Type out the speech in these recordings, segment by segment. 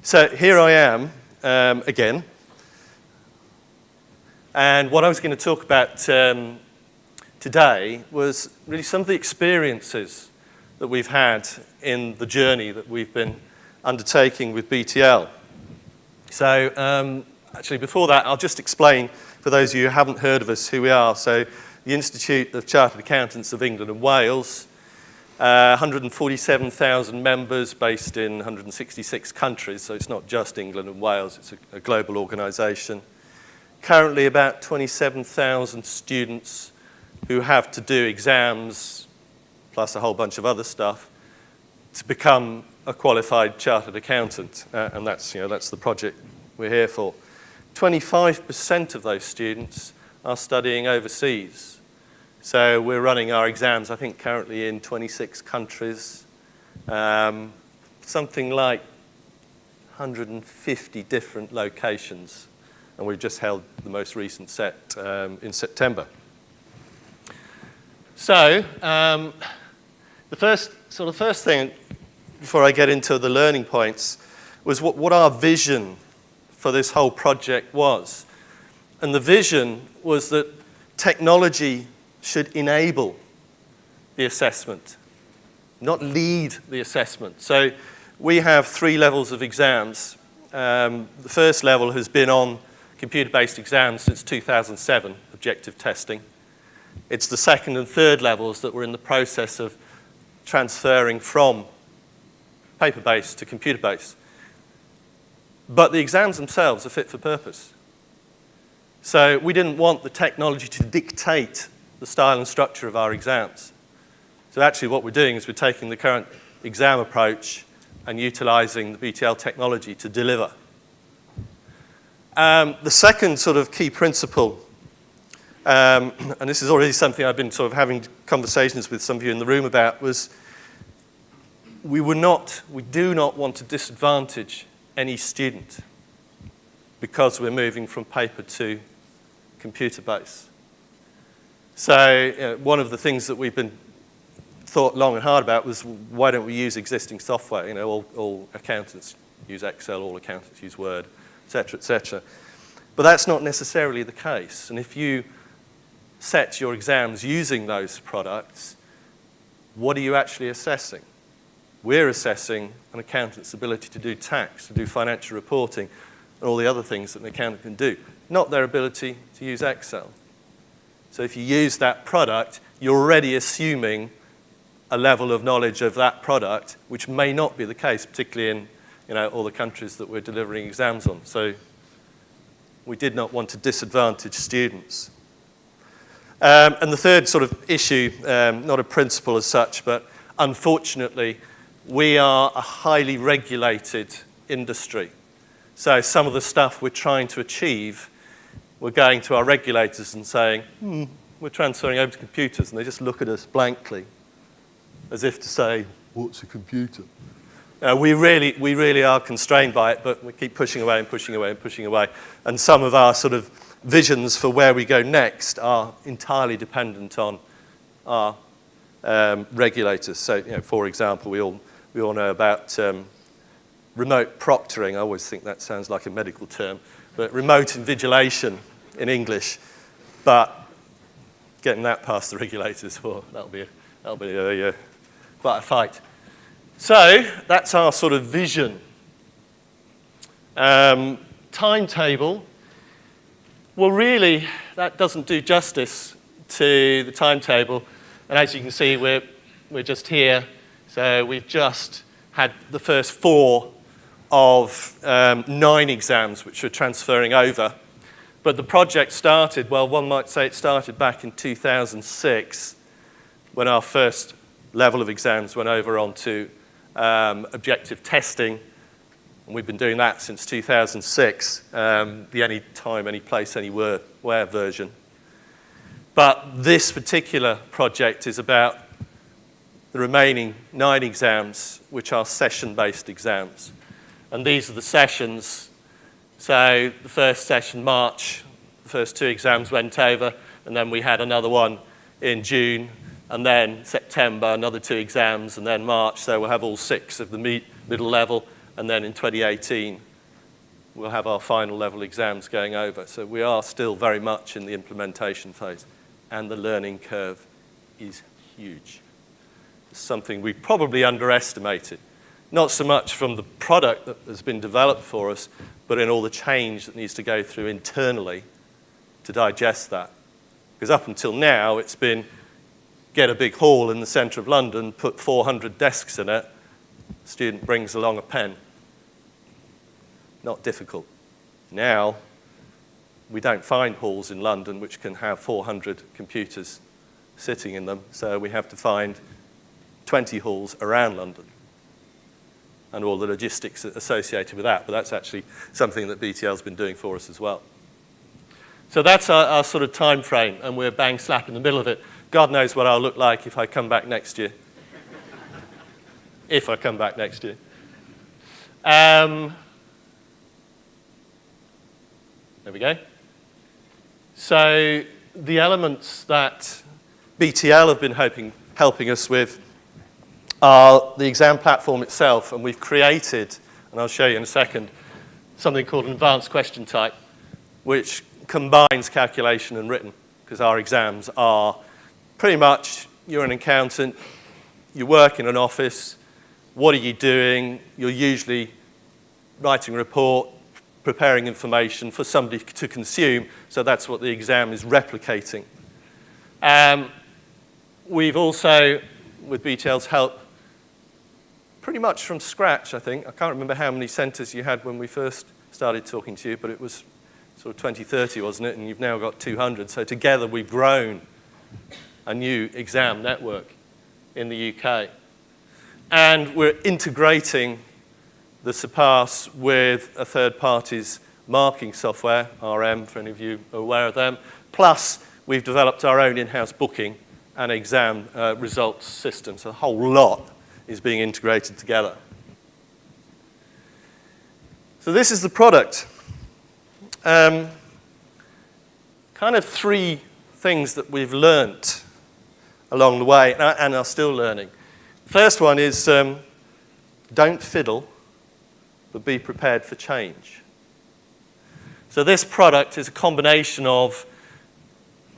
So here I am again. And what I was going to talk about today was really some of the experiences that we've had in the journey that we've been undertaking with BTL. So actually before that, I'll just explain for those of you who haven't heard of us who we are. So the Institute of Chartered Accountants of England and Wales, 147,000 members based in 166 countries, so it's not just England and Wales, it's a global organisation. Currently about 27,000 students who have to do exams, plus a whole bunch of other stuff, to become a qualified chartered accountant, and that's the project we're here for. 25% of those students are studying overseas. So we're running our exams, I think, currently in 26 countries, something like 150 different locations, and we've just held the most recent set in September. So the first thing, before I get into the learning points, was what our vision for this whole project was. And the vision was that technology should enable the assessment, not lead the assessment. So we have 3 levels of exams. The first level has been on computer-based exams since 2007, objective testing. It's the second and third levels that we're in the process of transferring from paper-based to computer-based. But the exams themselves are fit for purpose. So we didn't want the technology to dictate the style and structure of our exams. So actually what we're doing is we're taking the current exam approach and utilising the BTL technology to deliver. The second sort of key principle, and this is already something I've been sort of having conversations with some of you in the room about, was we do not want to disadvantage any student because we're moving from paper to computer-based. So one of the things that we've been thought long and hard about was, why don't we use existing software? All accountants use Excel, all accountants use Word, et cetera, et cetera. But that's not necessarily the case. And if you set your exams using those products, what are you actually assessing? We're assessing an accountant's ability to do tax, to do financial reporting, and all the other things that an accountant can do, not their ability to use Excel. So if you use that product, you're already assuming a level of knowledge of that product, which may not be the case, particularly in all the countries that we're delivering exams on. So we did not want to disadvantage students. And the third sort of issue, not a principle as such, but unfortunately, we are a highly regulated industry. So some of the stuff we're trying to achieve, we're going to our regulators and saying, we're transferring over to computers, and they just look at us blankly, as if to say, what's a computer? We really are constrained by it, but we keep pushing away and pushing away and pushing away. And some of our sort of visions for where we go next are entirely dependent on our regulators. So, for example, we all know about remote proctoring. I always think that sounds like a medical term, but remote invigilation in English. But getting that past the regulators, that'll be quite a fight. So that's our sort of vision. Timetable. Well, really, that doesn't do justice to the timetable. And as you can see, we're just here. So we've just had the first 4 of 9 exams which we're transferring over. But the project started, well, one might say it started back in 2006 when our first level of exams went over onto objective testing. And we've been doing that since 2006, the any time, any place, anywhere version. But this particular project is about the remaining 9 exams, which are session-based exams. And these are the sessions. So the first session, March, the first 2 exams went over, and then we had another one in June, and then September, another 2 exams, and then March. So we'll have all 6 of the middle level, and then in 2018, we'll have our final level exams going over. So we are still very much in the implementation phase, and the learning curve is huge. It's something we probably underestimated, not so much from the product that has been developed for us, but in all the change that needs to go through internally to digest that. Because up until now, it's been get a big hall in the centre of London, put 400 desks in it, student brings along a pen. Not difficult. Now, we don't find halls in London which can have 400 computers sitting in them, so we have to find 20 halls around London and all the logistics associated with that, but that's actually something that BTL's been doing for us as well. So that's our sort of time frame, and we're bang slap in the middle of it. God knows what I'll look like if I come back next year. If I come back next year. There we go. So the elements that BTL have been helping us with are the exam platform itself, and we've created, and I'll show you in a second, something called an advanced question type, which combines calculation and written, because our exams are pretty much, you're an accountant, you work in an office, what are you doing? You're usually writing a report, preparing information for somebody to consume, so that's what the exam is replicating. We've also, with BTL's help, pretty much from scratch, I think. I can't remember how many centres you had when we first started talking to you, but it was sort of 20, 30, wasn't it? And you've now got 200. So together we've grown a new exam network in the UK. And we're integrating the Surpass with a third party's marking software, RM, for any of you who are aware of them. Plus, we've developed our own in-house booking and exam results system. So the whole lot is being integrated together. So this is the product. Kind of three things that we've learnt along the way and are still learning. First one is don't fiddle, but be prepared for change. So this product is a combination of,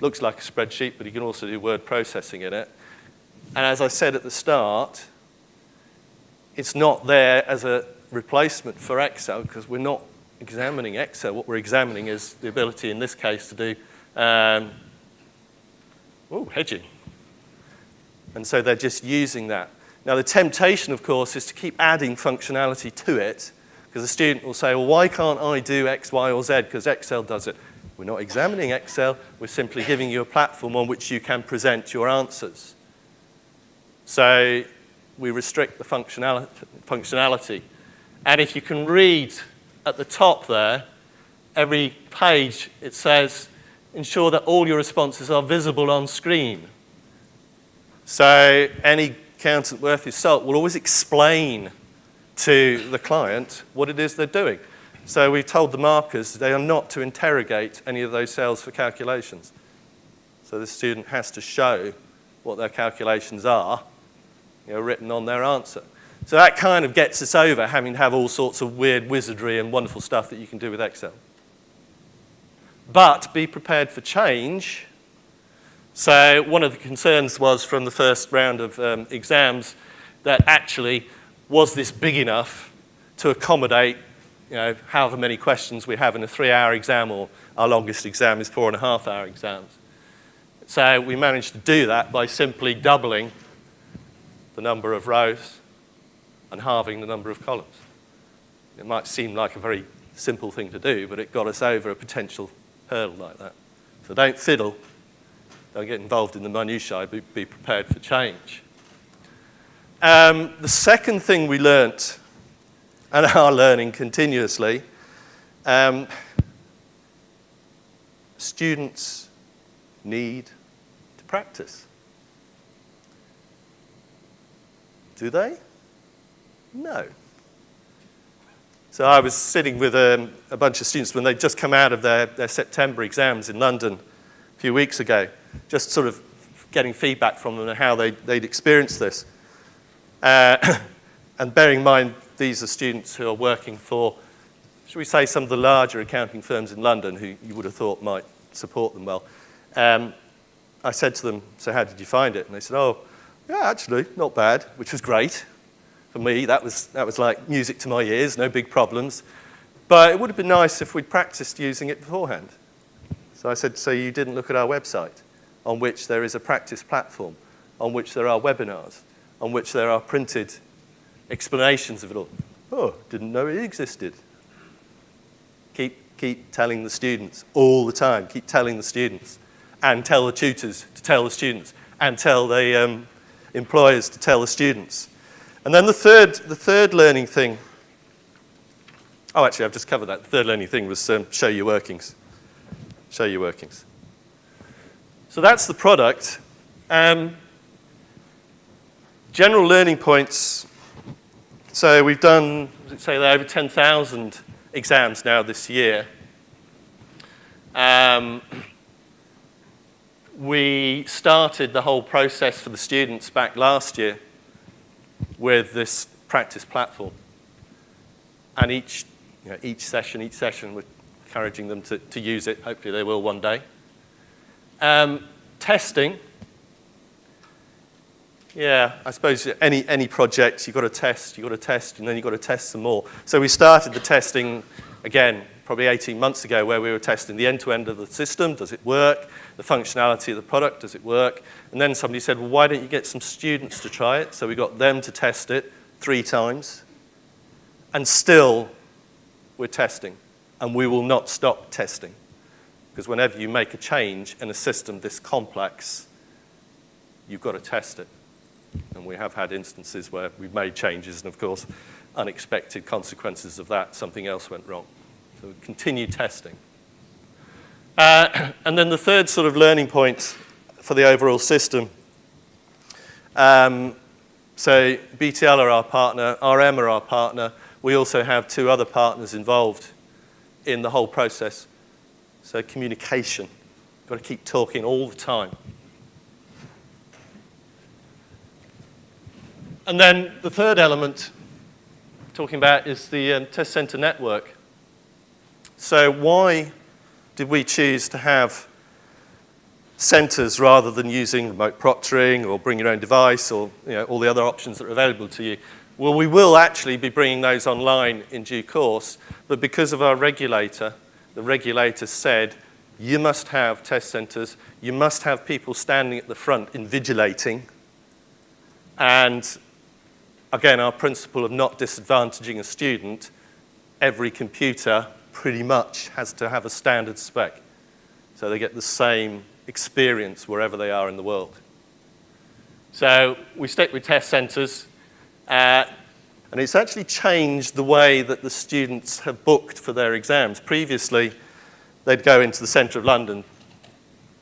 looks like a spreadsheet, but you can also do word processing in it. And as I said at the start, it's not there as a replacement for Excel because we're not examining Excel. What we're examining is the ability in this case to do hedging. And so they're just using that. Now the temptation, of course, is to keep adding functionality to it because the student will say, well, why can't I do X, Y, or Z because Excel does it? We're not examining Excel. We're simply giving you a platform on which you can present your answers. So we restrict the functionality. And if you can read at the top there, every page it says, ensure that all your responses are visible on screen. So any accountant worth his salt will always explain to the client what it is they're doing. So we've told the markers they are not to interrogate any of those cells for calculations. So the student has to show what their calculations are, written on their answer. So that kind of gets us over having to have all sorts of weird wizardry and wonderful stuff that you can do with Excel. But be prepared for change. So one of the concerns was from the first round of exams that actually, was this big enough to accommodate however many questions we have in a 3-hour exam, or our longest exam is 4.5-hour exams. So we managed to do that by simply doubling the number of rows and halving the number of columns. It might seem like a very simple thing to do, but it got us over a potential hurdle like that. So don't fiddle, don't get involved in the minutiae, be prepared for change. The second thing we learnt, and are learning continuously, students need to practice. Do they? No. So I was sitting with a bunch of students when they'd just come out of their September exams in London a few weeks ago, just sort of getting feedback from them on how they'd experienced this. And bearing in mind, these are students who are working for, should we say, some of the larger accounting firms in London who you would have thought might support them well. I said to them, so how did you find it? And they said, oh, yeah, actually, not bad, which was great. For me, that was like music to my ears, no big problems. But it would have been nice if we'd practiced using it beforehand. So I said, so you didn't look at our website, on which there is a practice platform, on which there are webinars, on which there are printed explanations of it all. Oh, didn't know it existed. Keep telling the students all the time. Keep telling the students. And tell the tutors to tell the students. And tell the employers to tell the students. And then the third learning thing. Oh, actually, I've just covered that. The third learning thing was show your workings. Show your workings. So that's the product. General learning points. So we've done, say, over 10,000 exams now this year. We started the whole process for the students back last year with this practice platform. And each session, we're encouraging them to use it. Hopefully they will one day. Testing. Yeah, I suppose any project, you've got to test, and then you've got to test some more. So we started the testing, again, probably 18 months ago, where we were testing the end-to-end of the system. Does it work? The functionality of the product, does it work? And then somebody said, well, why don't you get some students to try it? So we got them to test it 3 times. And still, we're testing. And we will not stop testing. Because whenever you make a change in a system this complex, you've got to test it. And we have had instances where we've made changes, and of course, unexpected consequences of that, something else went wrong. So we continue testing. And then the third sort of learning point for the overall system. So BTL are our partner, RM are our partner. We also have 2 other partners involved in the whole process. So communication. You've got to keep talking all the time. And then the third element talking about is the Test Centre Network. So why did we choose to have centres rather than using remote proctoring or bring your own device or all the other options that are available to you? Well, we will actually be bringing those online in due course, but because of our regulator, the regulator said, you must have test centres, you must have people standing at the front invigilating, and again, our principle of not disadvantaging a student, every computer pretty much has to have a standard spec. So they get the same experience wherever they are in the world. So we stick with test centres. And it's actually changed the way that the students have booked for their exams. Previously, they'd go into the centre of London,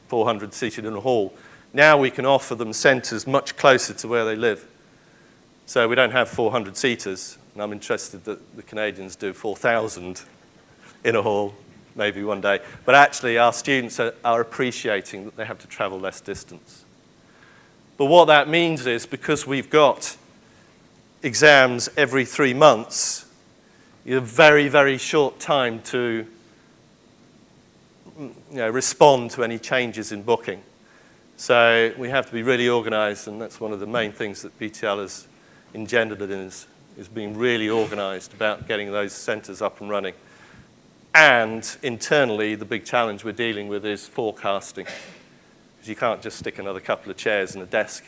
400 seated in a hall. Now we can offer them centres much closer to where they live. So we don't have 400 seaters, and I'm interested that the Canadians do 4,000 in a hall, maybe one day. But actually, our students are appreciating that they have to travel less distance. But what that means is, because we've got exams every 3 months, you have very, very short time to respond to any changes in booking. So we have to be really organised, and that's one of the main things that BTL has engendered it in, is being really organised about getting those centres up and running. And internally, the big challenge we're dealing with is forecasting, because you can't just stick another couple of chairs and a desk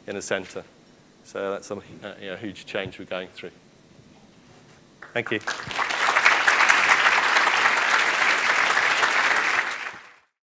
in a centre. So that's a huge change we're going through. Thank you.